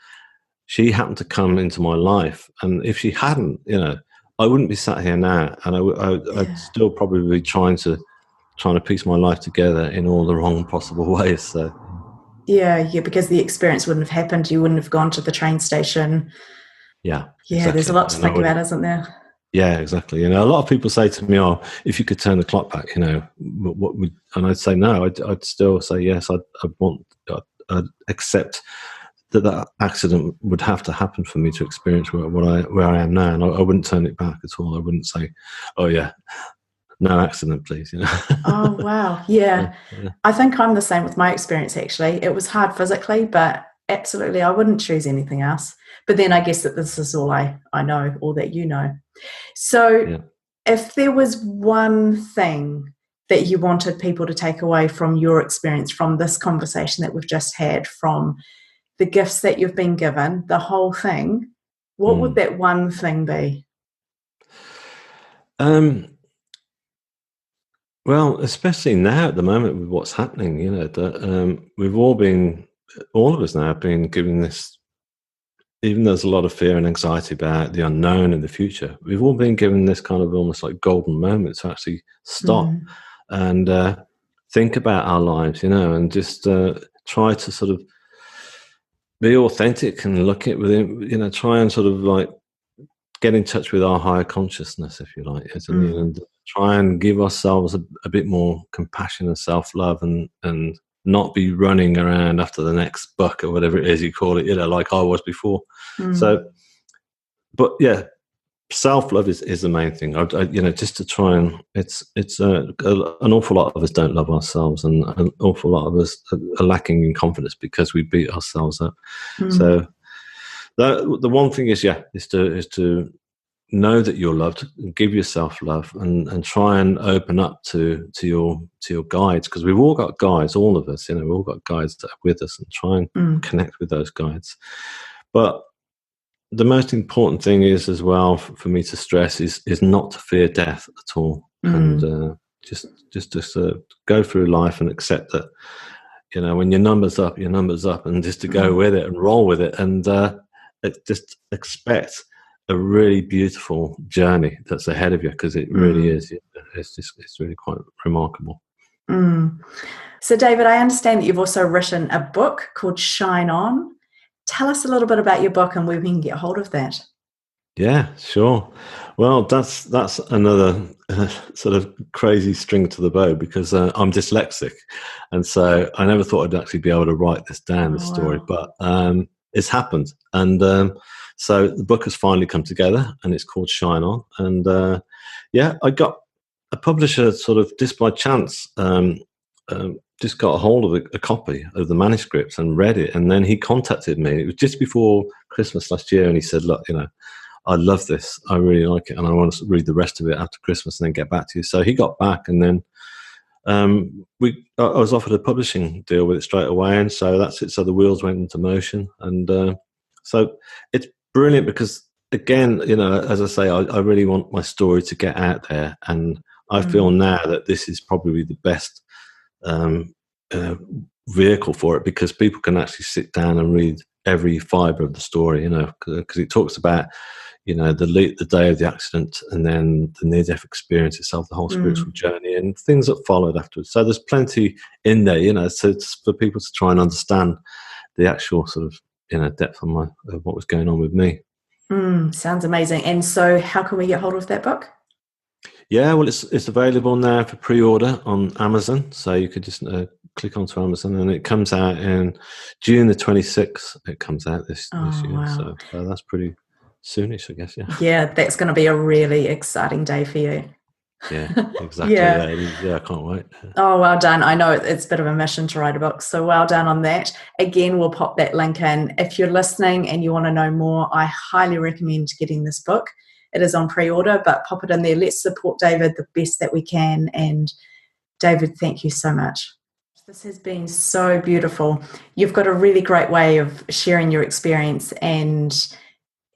she happened to come into my life. And if she hadn't, you know, I wouldn't be sat here now, and I'd still probably be trying to piece my life together in all the wrong possible ways. So. Yeah, because the experience wouldn't have happened. You wouldn't have gone to the train station. Yeah, exactly. There's a lot to think about, isn't there? Yeah, exactly. You know, a lot of people say to me, "Oh, if you could turn the clock back, you know, what would?" And I'd say no. I'd still say yes. I'd accept that accident would have to happen for me to experience where I am now, and I wouldn't turn it back at all. I wouldn't say, "Oh yeah, no accident, please." You know. Oh wow, yeah. I think I'm the same with my experience. Actually, it was hard physically, but absolutely, I wouldn't choose anything else. But then I guess that this is all I know, all that you know. So, if there was one thing that you wanted people to take away from your experience, from this conversation that we've just had, from the gifts that you've been given, the whole thing, what would that one thing be? Well, especially now at the moment with what's happening, you know, that all of us now have been given this, even though there's a lot of fear and anxiety about the unknown and the future, we've all been given this kind of almost like golden moment to actually stop and think about our lives, you know, and just try to sort of be authentic and look at within, you know, try and sort of like get in touch with our higher consciousness, if you like, and try and give ourselves a bit more compassion and self-love, and not be running around after the next buck or whatever it is you call it, you know, like I was before. So, but yeah, self-love is the main thing. You know, just to try and it's an awful lot of us don't love ourselves, and an awful lot of us are lacking in confidence because we beat ourselves up. So the one thing is to know that you're loved, give yourself love, and try and open up to your guides, because we've all got guides, all of us, you know, we've all got guides that are with us, and try and connect with those guides. But the most important thing is, as well, for me to stress, is not to fear death at all, and just go through life and accept that, you know, when your number's up, and just to go with it and roll with it, and just expect a really beautiful journey that's ahead of you, because it really is. It's really quite remarkable. So, David, I understand that you've also written a book called Shine On. Tell us a little bit about your book and where we can get hold of that. Yeah, sure. Well, that's another sort of crazy string to the bow, because I'm dyslexic, and so I never thought I'd actually be able to write this down, this story, but it's happened, and so the book has finally come together, and it's called Shine On. And I got a publisher sort of just by chance, just got a hold of a copy of the manuscript and read it, and then he contacted me. It was just before Christmas last year, and he said, "Look, you know, I love this. I really like it, and I want to read the rest of it after Christmas and then get back to you." So he got back, and then I was offered a publishing deal with it straight away, and so that's it. So the wheels went into motion, and so it's brilliant because, again, you know, as I say, I really want my story to get out there, and I feel now that this is probably the best vehicle for it, because people can actually sit down and read every fibre of the story, because it talks about, the day of the accident, and then the near-death experience itself, the whole spiritual journey, and things that followed afterwards. So there's plenty in there, so it's for people to try and understand the actual sort of, depth of what was going on with me. Sounds amazing. And so how can we get hold of that book? Yeah, well, it's available now for pre-order on Amazon. So you could just click onto Amazon, and it comes out in June the 26th. It comes out this year. Wow. So that's pretty soonish, I guess. Yeah, that's going to be a really exciting day for you. Yeah, exactly. Yeah, I can't wait. Oh, well done. I know it's a bit of a mission to write a book, so well done on that. Again, we'll pop that link in. If you're listening and you want to know more, I highly recommend getting this book. It is on pre-order, but pop it in there. Let's support David the best that we can. And David, thank you so much. This has been so beautiful. You've got a really great way of sharing your experience, and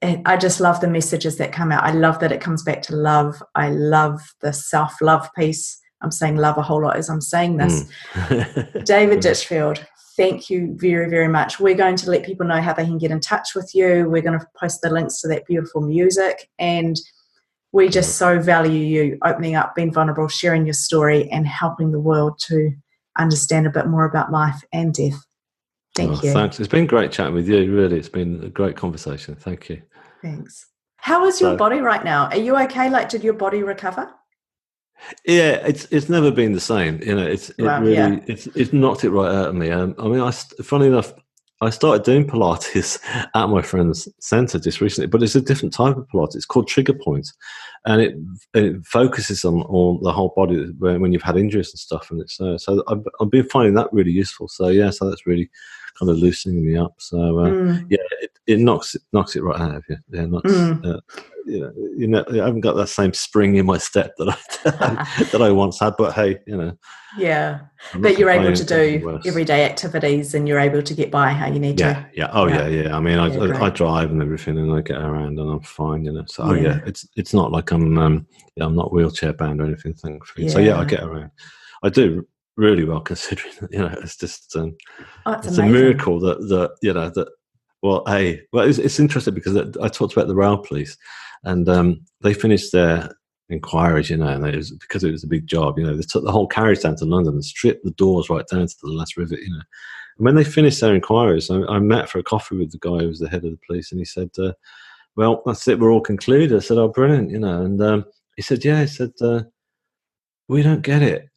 I just love the messages that come out. I love that it comes back to love. I love the self-love piece. I'm saying love a whole lot as I'm saying this. David Ditchfield, thank you very, very much. We're going to let people know how they can get in touch with you. We're going to post the links to that beautiful music. And we just so value you opening up, being vulnerable, sharing your story, and helping the world to understand a bit more about life and death. Thank you. Thanks. It's been great chatting with you, really. It's been a great conversation. Thank you. Thanks. How is your body right now? Are you okay? Like, did your body recover? Yeah, it's never been the same. It's knocked it right out of me. Funny enough, I started doing Pilates at my friend's centre just recently, but it's a different type of Pilates. It's called trigger point, and it focuses on the whole body when you've had injuries and stuff. And it's so I've been finding that really useful. So so that's really kind of loosening me up. So it knocks it right out of you. Yeah, I haven't got that same spring in my step that I once had. But hey, Yeah, but you're able to do everyday activities, and you're able to get by how you need to. Yeah. I mean, I drive and everything, and I get around, and I'm fine. So it's not like I'm not wheelchair bound or anything. Thankfully, so I get around. I do really well considering. It's just it's a miracle that. Well, it's interesting because I talked about the rail police, and they finished their inquiries, and because it was a big job, they took the whole carriage down to London and stripped the doors right down to the last rivet, And when they finished their inquiries, I met for a coffee with the guy who was the head of the police, and he said, well, that's it, we're all concluded. I said, oh, brilliant, and he said, we don't get it.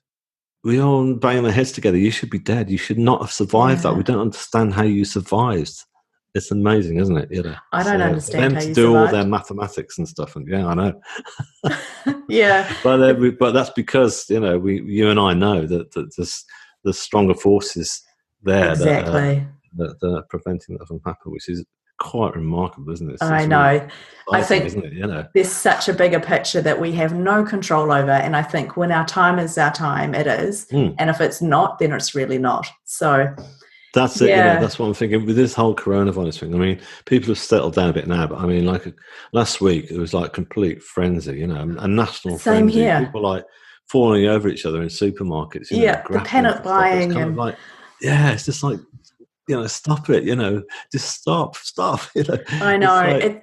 We all bang our heads together. You should be dead. You should not have survived that. We don't understand how you survived. It's amazing, isn't it? I don't understand how you do survived. all their mathematics and stuff, and I know. Yeah, but that's because you and I know that there's stronger forces there exactly that are preventing that from happening, which is quite remarkable, isn't it? I know. Really I think isn't it? There's such a bigger picture that we have no control over, and I think when our time is our time, it is, and if it's not, then it's really not. So. That's it. That's what I'm thinking with this whole coronavirus thing. I mean, people have settled down a bit now, but I mean, like last week, it was like complete frenzy, a national Same frenzy. here. People like falling over each other in supermarkets. The panic buying. It's just like, stop it, just stop. I know.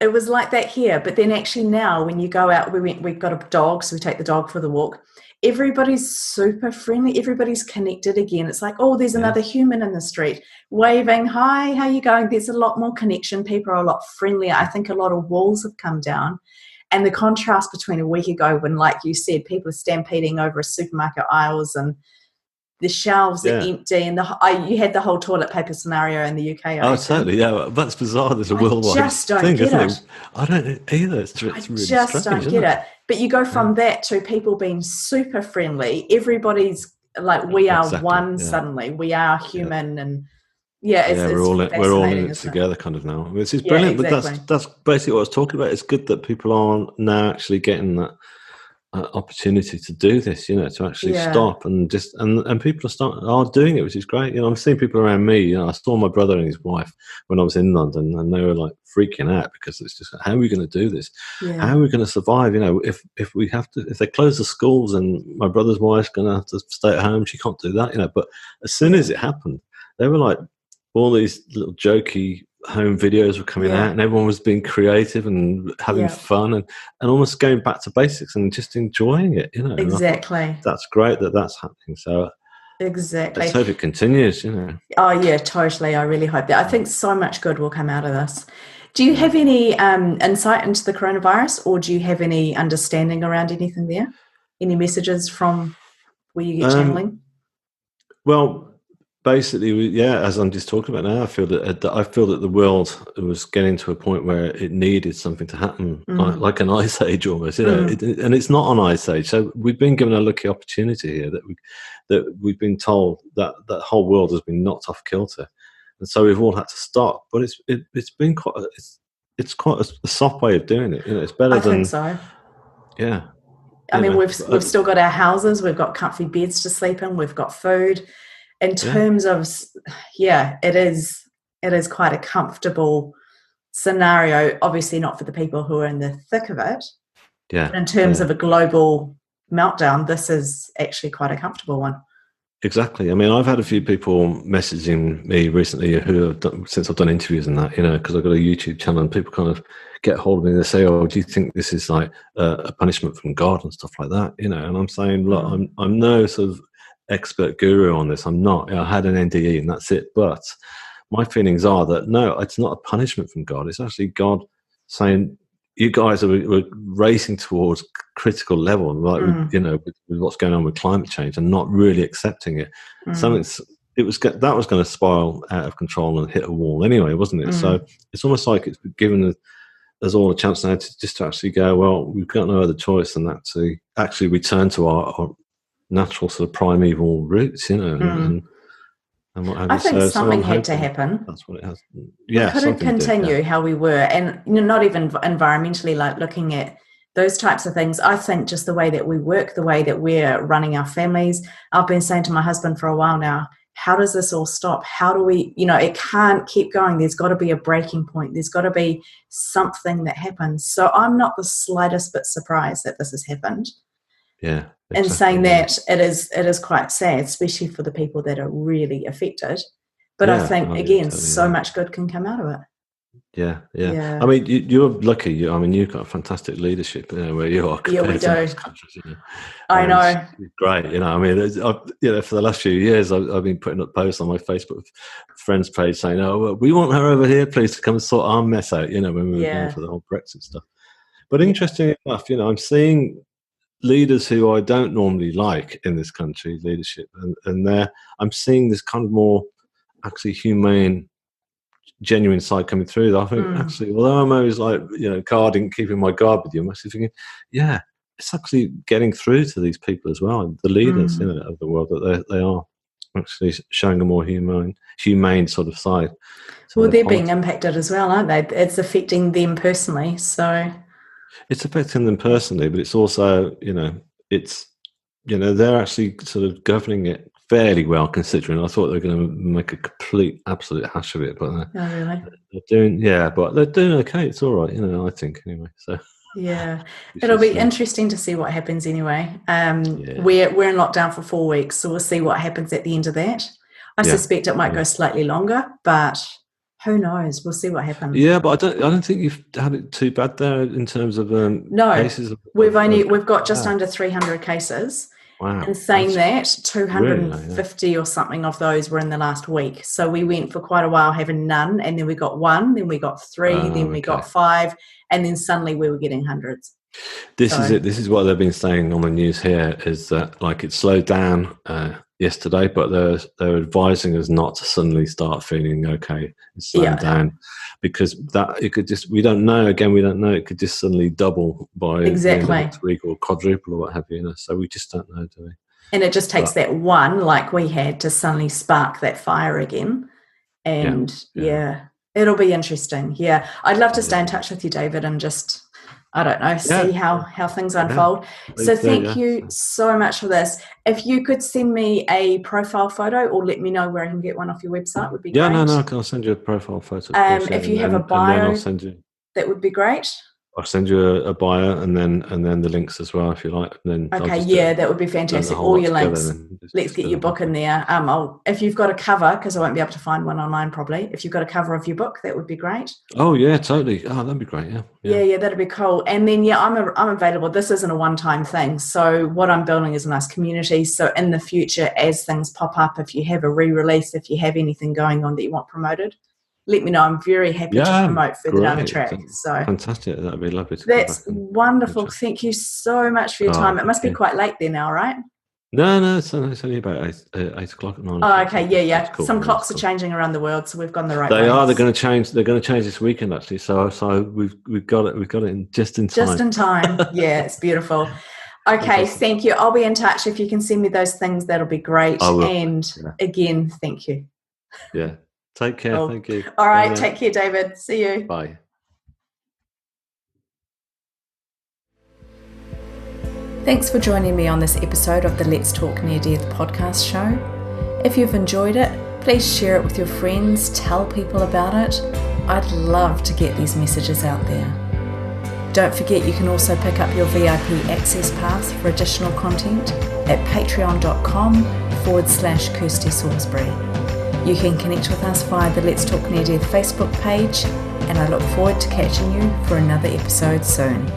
It was like that here, but then actually now when you go out, we've got a dog, so we take the dog for the walk. Everybody's super friendly. Everybody's connected again. It's like, oh, there's another human in the street waving, hi, how you going? There's a lot more connection. People are a lot friendlier. I think a lot of walls have come down. And the contrast between a week ago when, like you said, people are stampeding over supermarket aisles and the shelves are empty, and you had the whole toilet paper scenario in the UK. Totally, that's bizarre. There's a worldwide thing, isn't it? I don't either. It's really strange, don't get it. But you go from that to people being super friendly. Everybody's like, we are one suddenly. We are human, and we're all in it together, kind of now. Which is brilliant. Exactly. But that's basically what I was talking about. It's good that people are now actually getting that opportunity to do this, to actually stop and just and people are doing it, which is great. I'm seeing people around me. I saw my brother and his wife when I was in London, and they were like freaking out because it's just, how are we going to do this? How are we going to survive? If we have to, if they close the schools and my brother's wife's going to have to stay at home, she can't do that. But as soon as it happened, they were like all these little jokey home videos were coming out, and everyone was being creative and having fun and almost going back to basics and just enjoying it, you know. Exactly. That's great that that's happening. So exactly. let's hope it continues, you know. Oh yeah, totally. I really hope that. I think so much good will come out of this. Do you have any insight into the coronavirus, or do you have any understanding around anything there? Any messages from where you get channeling? Well, basically, as I'm just talking about now, I feel that the world was getting to a point where it needed something to happen, like an ice age almost, you know. And it's not an ice age, so we've been given a lucky opportunity here that we've been told that the whole world has been knocked off kilter, and so we've all had to stop. But it's been quite a soft way of doing it, you know. It's better than. I think so. Yeah. I mean, we've still got our houses, we've got comfy beds to sleep in, we've got food. In terms of, it is quite a comfortable scenario. Obviously, not for the people who are in the thick of it. Yeah. But in terms of a global meltdown, this is actually quite a comfortable one. Exactly. I mean, I've had a few people messaging me recently who have since I've done interviews and that, you know, because I've got a YouTube channel, and people kind of get hold of me and they say, "Oh, do you think this is like a punishment from God and stuff like that?" You know, and I'm saying, look, I'm no sort of expert guru on this. I'm not. You know, I had an NDE and that's it. But my feelings are that no, it's not a punishment from God. It's actually God saying, you guys are racing towards critical level, like you know, with what's going on with climate change, and not really accepting it. That was going to spiral out of control and hit a wall anyway, wasn't it? So it's almost like it's given us all a chance now to actually go, well, we've got no other choice than that to actually return to our natural sort of primeval roots, you know, and what have you. I think something had to happen. That's what it has. Yeah, we couldn't continue how we were, and not even environmentally, like looking at those types of things. I think just the way that we work, the way that we're running our families. I've been saying to my husband for a while now, how does this all stop? How do we, you know, it can't keep going. There's got to be a breaking point. There's got to be something that happens. So I'm not the slightest bit surprised that this has happened. Yeah. Exactly, and saying that it is quite sad, especially for the people that are really affected. But I think, again, so much good can come out of it. Yeah. I mean, you're lucky. I mean, you've got fantastic leadership, you know, where you are. Yeah, we do. Most countries, you know. I know. It's great, you know. I mean, you know, for the last few years, I've been putting up posts on my Facebook friends page saying, "Oh, well, we want her over here, please, to come and sort our mess out." You know, when we were going for the whole Brexit stuff. But interestingly enough, you know, I'm seeing leaders who I don't normally like in this country, leadership, and I'm seeing this kind of more actually humane, genuine side coming through. I think actually, although I'm always like, you know, keeping my guard with you, I'm actually thinking, yeah, it's actually getting through to these people as well, the leaders, you know, of the world, that they are actually showing a more humane sort of side. Well, they're being impacted as well, aren't they? It's affecting them personally, so. It's affecting them personally, but it's also, you know, they're actually sort of governing it fairly well, considering. I thought they were going to make a absolute hash of it, but really? They're doing okay. It's all right, you know, I think, anyway. So yeah, it'll be interesting to see what happens anyway. We're in lockdown for 4 weeks, so we'll see what happens at the end of that. I suspect it might go slightly longer, but who knows? We'll see what happens. Yeah, but I don't think you've had it too bad there in terms of cases. We've got just under 300 cases. Wow. And saying that, 250 or something of those were in the last week. So we went for quite a while having none, and then we got one, then we got three, then we got 5, and then suddenly we were getting hundreds. This is it. This is what they've been saying on the news here, is that like it slowed down yesterday, but they're advising us not to suddenly start feeling okay and slow down, because that it could just, we don't know, it could just suddenly double by next week, or quadruple or what have you, so we just don't know, do we? And it just takes that one, like we had, to suddenly spark that fire again. And it'll be interesting. Yeah, I'd love to stay in touch with you, David, and just, I don't know, see how things unfold. So thank you so much for this. If you could send me a profile photo, or let me know where I can get one off your website, would be great. No, I'll send you a profile photo. If you have a bio, that would be great. I'll send you a bio and then the links as well if you like. And then Okay, yeah, that would be fantastic. All your links. Let's get your book in there. If you've got a cover, because I won't be able to find one online probably. If you've got a cover of your book, that would be great. Oh yeah, totally. Oh, that'd be great. Yeah, that'd be cool. And then I'm available. This isn't a one-time thing. So what I'm building is a nice community. So in the future, as things pop up, if you have a re-release, if you have anything going on that you want promoted, let me know. I'm very happy to promote further down the track. So fantastic. That'd be lovely to That's wonderful. Thank you so much for your time. It must be quite late there now, right? No, it's only about 8 o'clock at night. Oh, okay, yeah. Cool. Some clocks are changing around the world, so we've gone the right way. They are. They're going to change. They're going to change this weekend, actually. So we've got it. We've got it in just in time. Just in time. Yeah, it's beautiful. Okay, thank you. I'll be in touch. If you can send me those things, that'll be great. And again, thank you. Yeah. Take care. Cool. Thank you. All right. Take care, David. See you. Bye. Thanks for joining me on this episode of the Let's Talk Near Death podcast show. If you've enjoyed it, please share it with your friends, tell people about it. I'd love to get these messages out there. Don't forget you can also pick up your VIP access pass for additional content at patreon.com/Kirsty Salisbury. You can connect with us via the Let's Talk Near Death Facebook page, and I look forward to catching you for another episode soon.